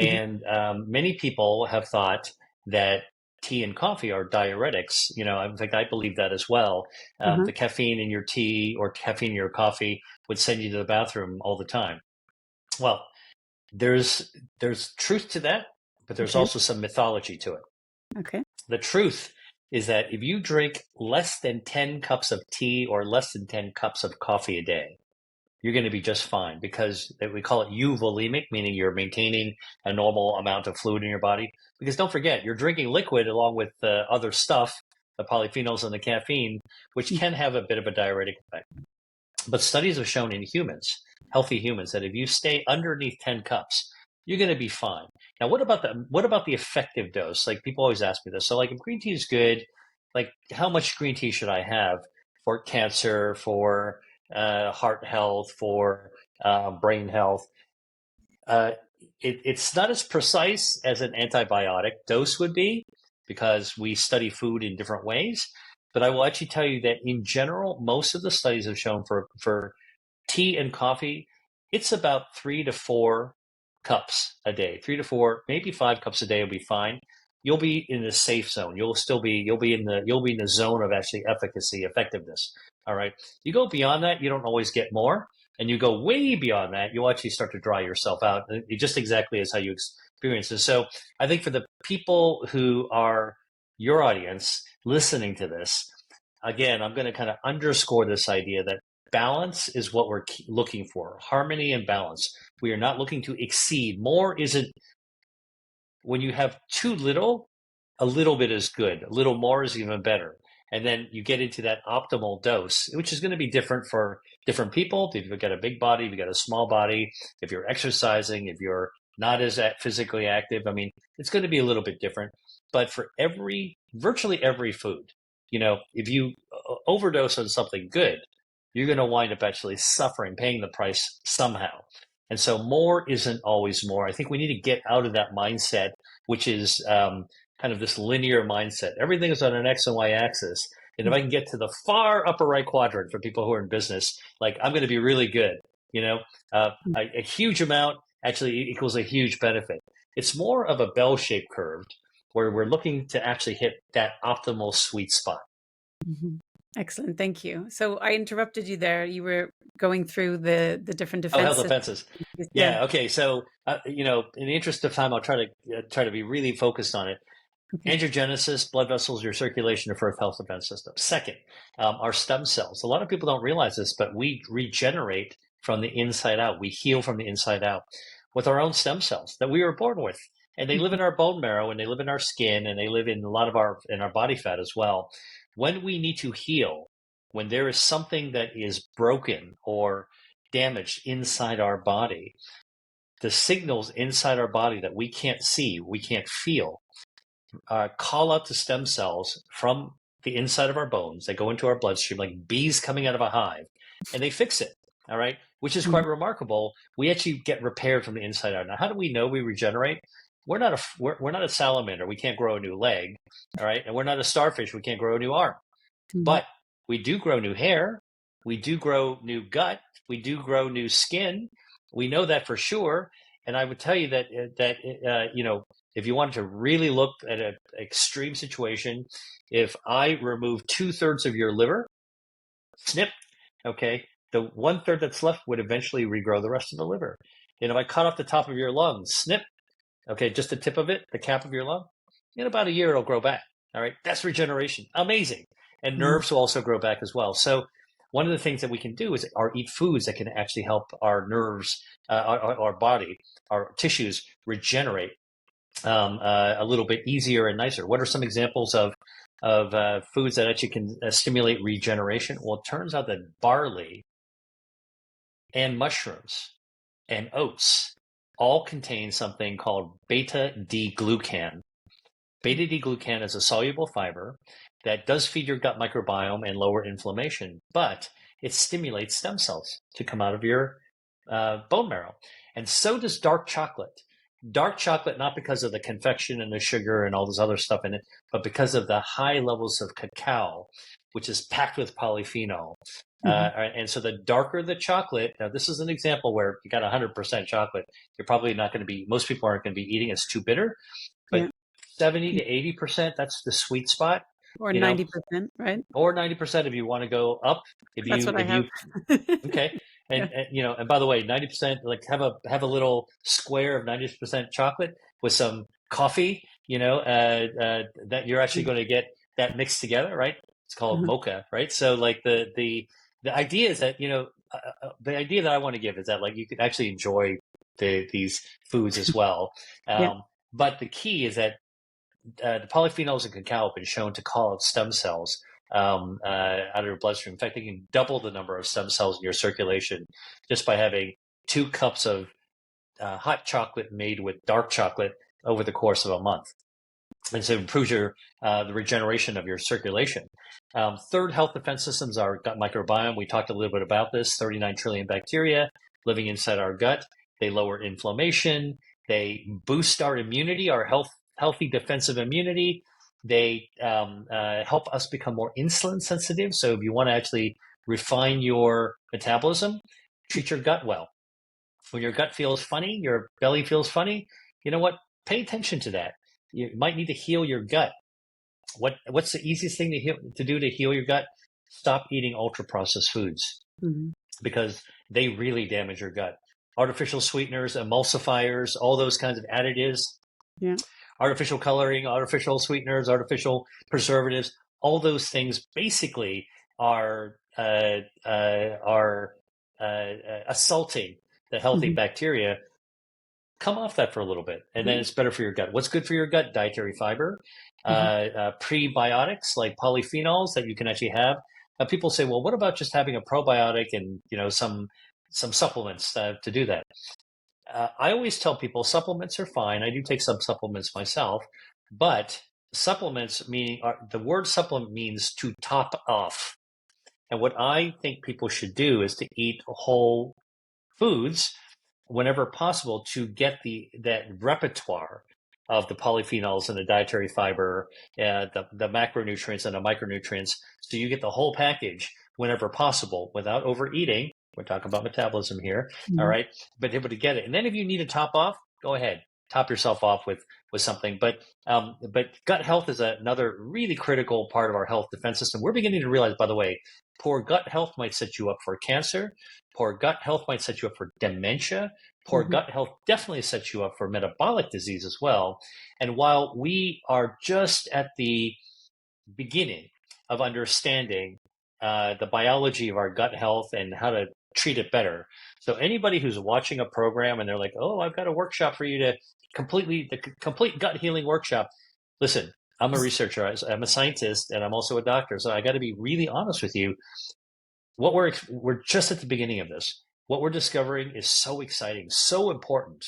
mhm, And many people have thought that tea and coffee are diuretics. In fact, I believe that as well. uh-huh, The caffeine in your tea or caffeine in your coffee would send you to the bathroom all the time. Well, there's truth to that, but there's okay, also some mythology to it. okay. The truth is that if you drink less than 10 cups of tea or less than 10 cups of coffee a day, you're going to be just fine because we call it euvolemic, meaning you're maintaining a normal amount of fluid in your body. Because don't forget, you're drinking liquid along with the other stuff, the polyphenols and the caffeine, which Mm, can have a bit of a diuretic effect. But studies have shown in humans, healthy humans, that if you stay underneath 10 cups, you're going to be fine. Now, what about the effective dose? Like people always ask me this. So, like, if green tea is good, like, how much green tea should I have for cancer, for heart health, for brain health? Uh, it's not as precise as an antibiotic dose would be because we study food in different ways. But I will actually tell you that in general, most of the studies have shown for tea and coffee, it's about 3 to 4 cups a day. 3 to 4, maybe 5 cups a day will be fine. You'll be in the safe zone. You'll be in the zone of actually efficacy, effectiveness. All right. You go beyond that, you don't always get more. And you go way beyond that, you'll actually start to dry yourself out. It just exactly is how you experience it. So I think for the people who are your audience listening to this, again, I'm going to kind of underscore this idea that balance is what we're looking for, harmony and balance. We are not looking to exceed. More isn't, when you have too little, a little bit is good. A little more is even better. And then you get into that optimal dose, which is going to be different for different people. If you've got a big body, if you've got a small body, if you're exercising, if you're not as physically active, I mean, it's going to be a little bit different. But for virtually every food, if you overdose on something good, you're going to wind up actually suffering, paying the price somehow. And so more isn't always more. I think we need to get out of that mindset, which is kind of this linear mindset. Everything is on an X and Y axis. And if mm, I can get to the far upper right quadrant for people who are in business, like I'm going to be really good. You know, mm, a huge amount actually equals a huge benefit. It's more of a bell-shaped curve where we're looking to actually hit that optimal sweet spot. mhm. Excellent, thank you. So I interrupted you there. You were going through the different Oh, defense health systems. offenses. Yeah. Yeah. Okay. So, in the interest of time, I'll try to be really focused on it. Okay. Angiogenesis, blood vessels, your circulation, your first health defense system. Second, our stem cells. A lot of people don't realize this, but we regenerate from the inside out. We heal from the inside out with our own stem cells that we were born with. And they live Mhm, in our bone marrow and they live in our skin and they live in a lot of our body fat as well. When we need to heal, when there is something that is broken or damaged inside our body, the signals inside our body that we can't see, we can't feel, call out to stem cells from the inside of our bones. They go into our bloodstream like bees coming out of a hive, and they fix it. All right, which is mhm, quite remarkable. We actually get repaired from the inside out. Now, how do we know we regenerate? we're not a salamander. We can't grow a new leg, all right? And we're not a starfish. We can't grow a new arm. Mhm. But we do grow new hair. We do grow new gut. We do grow new skin. We know that for sure. And I would tell you that if you wanted to really look at an extreme situation, if I remove 2/3 of your liver, snip, okay, the 1/3 that's left would eventually regrow the rest of the liver. And if I cut off the top of your lungs, snip, okay, just the tip of it, the cap of your lung, in about a year it'll grow back. All right, that's regeneration. Amazing. And Mhm. nerves will also grow back as well. So one of the things that we can do is eat foods that can actually help our nerves, our body, our tissues regenerate a little bit easier and nicer. What are some examples of foods that actually can stimulate regeneration? Well, it turns out that barley and mushrooms and oats all contain something called beta-D-glucan. Beta-D-glucan is a soluble fiber that does feed your gut microbiome and lower inflammation, but it stimulates stem cells to come out of your bone marrow. And so does dark chocolate. Dark chocolate, not because of the confection and the sugar and all this other stuff in it, but because of the high levels of cacao, which is packed with polyphenol. Mhm. And so the darker the chocolate, now this is an example where you got 100% chocolate, you're probably not going to be, most people aren't going to be eating, it's too bitter, but Yeah. 70 to 80%, that's the sweet spot, Or you know, 90%, right? or 90% if you want to go up, That's what I if have. you, okay. Yeah. And by the way, 90%, like have a little square of 90% chocolate with some coffee, that you're actually Mhm. going to get that mixed together, right? It's called Mhm. mocha, right? So like the idea is that, the idea that I want to give is that like you can actually enjoy these foods as well. Yeah. But the key is that the polyphenols in cacao have been shown to call out stem cells out of your bloodstream. In fact, they can double the number of stem cells in your circulation just by having 2 cups of hot chocolate made with dark chocolate over the course of a month. And so it improves the regeneration of your circulation. Third, health defense systems, our gut microbiome. We talked a little bit about this. 39 trillion bacteria living inside our gut. They lower inflammation. They boost our immunity, our healthy defensive immunity. They help us become more insulin sensitive. So if you want to actually refine your metabolism, treat your gut well. When your gut feels funny, your belly feels funny, you know what? Pay attention to that. You might need to heal your gut. What's the easiest thing to do to heal your gut? Stop eating ultra processed foods Mhm. because they really damage your gut. Artificial sweeteners, emulsifiers, all those kinds of additives, Yeah. artificial coloring, artificial sweeteners, artificial preservatives, all those things basically are assaulting the healthy Mhm. bacteria. Come off that for a little bit, and then Mhm. it's better for your gut. What's good for your gut? Dietary fiber, Mhm. prebiotics like polyphenols that you can actually have. People say, well, what about just having a probiotic and some supplements to do that? I always tell people supplements are fine. I do take some supplements myself, but supplements meaning the word supplement means to top off. And what I think people should do is to eat whole foods whenever possible to get that repertoire of the polyphenols and the dietary fiber, the macronutrients and the micronutrients, so you get the whole package whenever possible without overeating. We're talking about metabolism here, all Mhm. right? But able to get it, and then if you need to top off, go ahead, top yourself off with something. But gut health is another really critical part of our health defense system. We're beginning to realize, by the way, poor gut health might set you up for cancer. Poor gut health might set you up for dementia. Poor Mhm. gut health definitely sets you up for metabolic disease as well. And while we are just at the beginning of understanding the biology of our gut health and how to treat it better. So anybody who's watching a program and they're like, "Oh, I've got a workshop for you to the complete gut healing workshop." Listen, I'm a researcher. I'm a scientist, and I'm also a doctor. So I got to be really honest with you. We're just at the beginning of this. What we're discovering is so exciting, so important,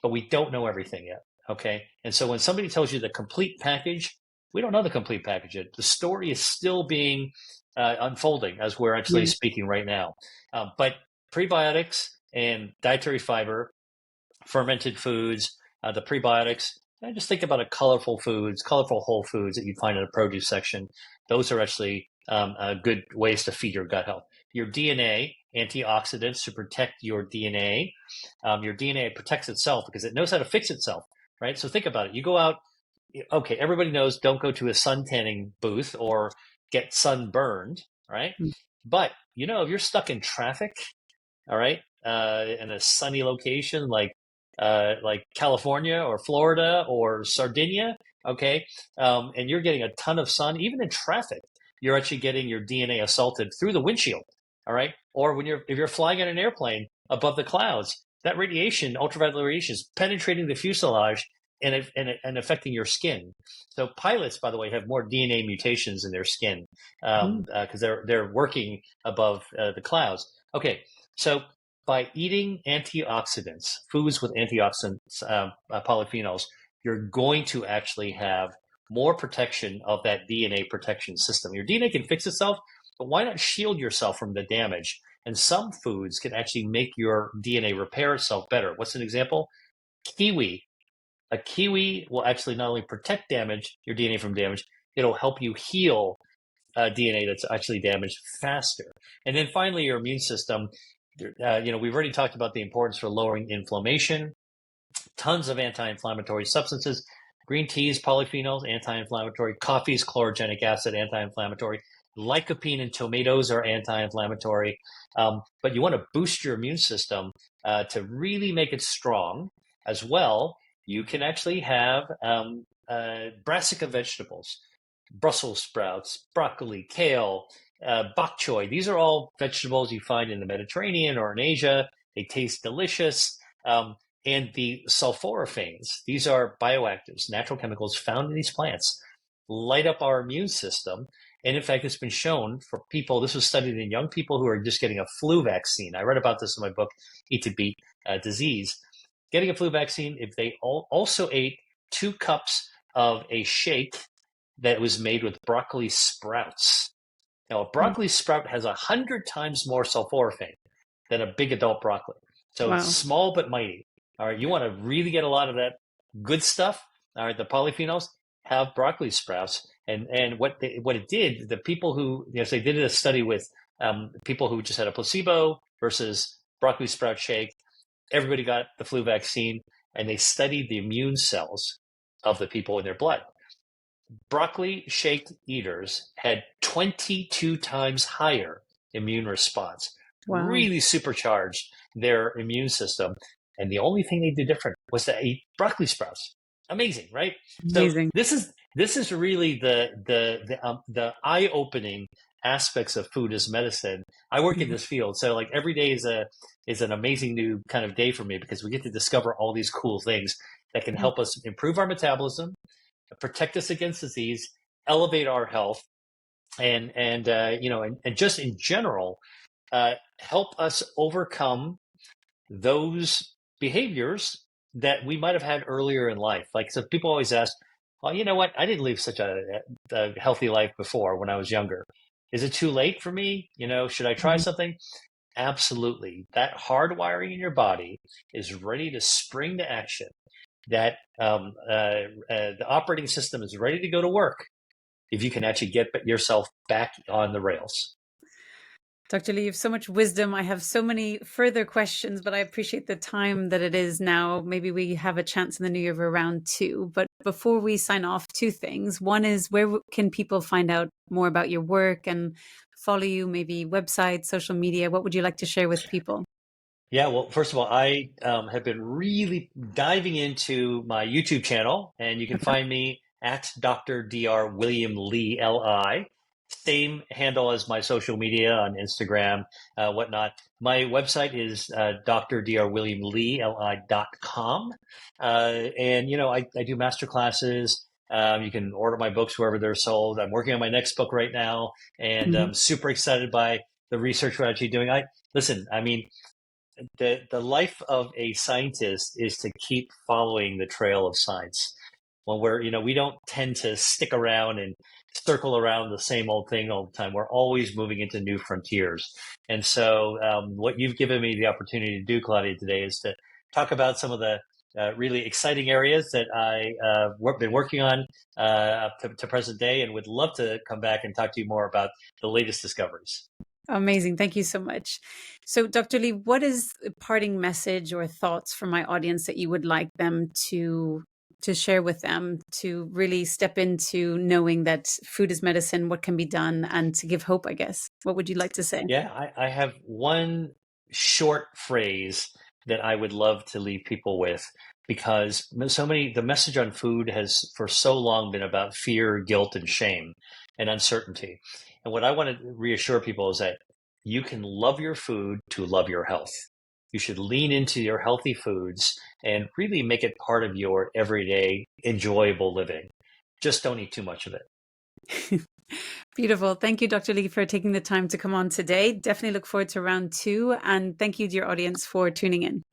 but we don't know everything yet. Okay. And so when somebody tells you the complete package, we don't know the complete package yet. The story is still being unfolding as we're actually Yeah. speaking right now. But prebiotics and dietary fiber, fermented foods, the prebiotics. And just think about colorful foods, colorful whole foods that you find in the produce section. Those are actually good ways to feed your gut health. Your DNA, antioxidants to protect your DNA. Your DNA protects itself because it knows how to fix itself, right? So think about it. You go out, okay, everybody knows don't go to a sun tanning booth or get sunburned, right? Mm. But, if you're stuck in traffic, all right, in a sunny location like California or Florida or Sardinia, okay, and you're getting a ton of sun, even in traffic, you're actually getting your DNA assaulted through the windshield, all right? Or if you're flying in an airplane above the clouds, that radiation, ultraviolet radiation, is penetrating the fuselage and affecting your skin. So pilots, by the way, have more DNA mutations in their skin because they're working above the clouds. Okay, so by eating antioxidants, foods with antioxidants, polyphenols, you're going to actually have more protection of that DNA protection system. Your DNA can fix itself, but why not shield yourself from the damage? And some foods can actually make your DNA repair itself better. What's an example? Kiwi. A kiwi will actually not only protect your DNA from damage, it'll help you heal DNA that's actually damaged faster. And then finally, your immune system. We've already talked about the importance for lowering inflammation. Tons of anti-inflammatory substances. Green teas, polyphenols, anti-inflammatory. Coffee's chlorogenic acid, anti-inflammatory. Lycopene in tomatoes are anti-inflammatory. But you want to boost your immune system to really make it strong as well. You can actually have brassica vegetables, Brussels sprouts, broccoli, kale, bok choy. These are all vegetables you find in the Mediterranean or in Asia. They taste delicious. And the sulforaphanes, these are bioactives, natural chemicals found in these plants, light up our immune system. And in fact, it's been shown for people, this was studied in young people who are just getting a flu vaccine. I read about this in my book, Eat to Beat Disease. Getting a flu vaccine, if they also ate 2 cups of a shake that was made with broccoli sprouts. Now, a broccoli sprout has 100 times more sulforaphane than a big adult broccoli. So Wow. it's small but mighty. All right, you want to really get a lot of that good stuff. All right, the polyphenols, have broccoli sprouts. And what it did, the people who, so they did a study with people who just had a placebo versus broccoli sprout shake. Everybody got the flu vaccine, and they studied the immune cells of the people in their blood. Broccoli shake eaters had 22 times higher immune response, Wow. really supercharged their immune system. And the only thing they did different was to eat broccoli sprouts. Amazing, right? So Amazing. this is really the eye-opening aspects of food as medicine. I work in this field, so like every day is an amazing new kind of day for me because we get to discover all these cool things that can help us improve our metabolism, protect us against disease, elevate our health, and just in general, help us overcome those behaviors that we might have had earlier in life. Like, so people always ask, well, you know what? I didn't live such a healthy life before when I was younger. Is it too late for me? Should I try something? Absolutely. That hardwiring in your body is ready to spring to action. That the operating system is ready to go to work if you can actually get yourself back on the rails. Dr. Lee, you have so much wisdom. I have so many further questions, but I appreciate the time that it is now. Maybe we have a chance in the new year for round 2. But before we sign off, 2 things. One is, where can people find out more about your work and follow you? Maybe website, social media. What would you like to share with people? Yeah, well, first of all, I have been really diving into my YouTube channel, and you can Okay. find me at Dr. Dr. William Lee, Li. Same handle as my social media on Instagram, whatnot. My website is drdrwilliamlee.com. And, I do master classes. You can order my books wherever they're sold. I'm working on my next book right now, and I'm super excited by the research we're actually doing. Listen, I mean, the life of a scientist is to keep following the trail of science. When we don't tend to stick around and circle around the same old thing all the time. We're always moving into new frontiers. And so what you've given me the opportunity to do, Claudia, today is to talk about some of the really exciting areas that been working on up to present day, and would love to come back and talk to you more about the latest discoveries. Amazing. Thank you so much. So, Dr. Lee, what is a parting message or thoughts from my audience that you would like them to share with them to really step into knowing that food is medicine, what can be done, and to give hope, I guess? What would you like to say? Yeah, I have one short phrase that I would love to leave people with, because the message on food has for so long been about fear, guilt, and shame and uncertainty. And what I want to reassure people is that you can love your food to love your health. You should lean into your healthy foods and really make it part of your everyday enjoyable living. Just don't eat too much of it. Beautiful. Thank you, Dr. Lee, for taking the time to come on today. Definitely look forward to round 2. And thank you, dear audience, for tuning in.